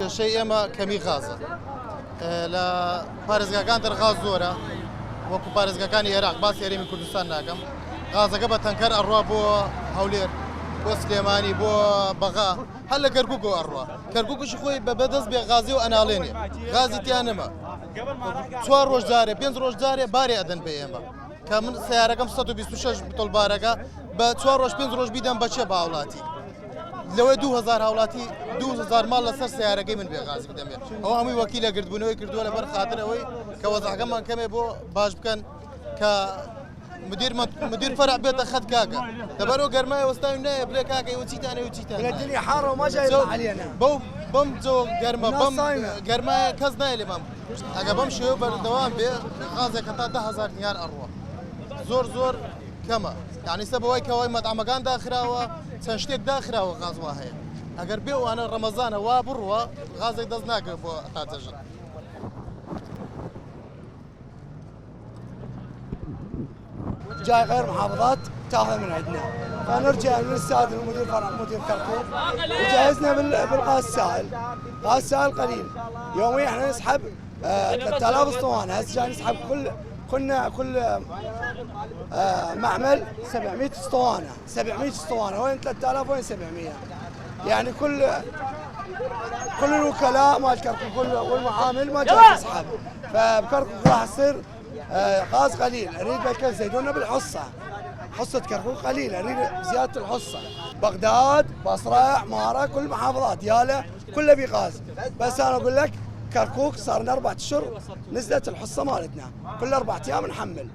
شيء اما كمي غازه لا بارزگاکان در غاز زوره وەکو پارێزگاکانی عێراق باسی هەرێمی کوردستان ناکەم غازەکە بە تەنکەر ئەڕوا بۆ هەولێر بۆ سلێمانی بۆ بەغا هەر لە کەرکووکەوە ئەڕوا کەرکووکیشی خۆی بە بەدەست بێ غازی و ئەناڵێنێ غازی تیان نەما 4 ڕۆژ جارێ 5 ڕۆژ جارێ بارێ ئەدەن بە ئێمە کە من سیارەکەم 126 بتۆلبارەکە بە 4 ڕۆژ 5 ڕۆژ بیدەم بەچێ بە هاوڵاتی لەوەی 2000 هاوڵاتی 2000 ماڵ لەسەر سیارەکەی من بێ غازی بدەمێ ئەوە هەمووی وەکیلە گردبوونەوەی کردووە لەبەر خاترەوەی کە وەزعەکەمان کەمێ بۆ باش بکەن کە مدير فرع بيته خد كاكا دبروا قرماي وستاين نايب بلا كاكا يوتيتانا يوتيتانا الدنيا حاره وما جاي يطلع علينا بم جو قرما بم قرماي كزنا اللي بم اجا بمشي بالدوام بغازه كتا 10000 دينار اروح زور كما يعني سبوي كواي مطعم كان داخره وتنشتيك داخره وغاز واهي اگر بيو انا رمضان وابروا غازه دزناك بو تاتجن جاي غير محافظات تاخذ من عندنا فنرجع للاستاذ المدير فرع مدير كركوك وجهزنا بالغاز السائل، غاز سائل قليل يوميا احنا نسحب 3000 اسطوانه، هسه جاي نسحب كل معمل 700 اسطوانه 700 اسطوانه وين 3000 وين 700 يعني كل الوكلاء مال كركوك والمعامل ما جاي تسحب فبكركوك راح يصير غاز قليل. اريد بكر زيدونا بالحصه، حصه كركوك قليله، اريد زياده الحصه. بغداد، بصره، عماره، كل محافظات ياله كله بغاز، بس انا اقول لك كركوك صار لنا 4 اشهر نزلت الحصه مالتنا، كل 4 ايام نحمل.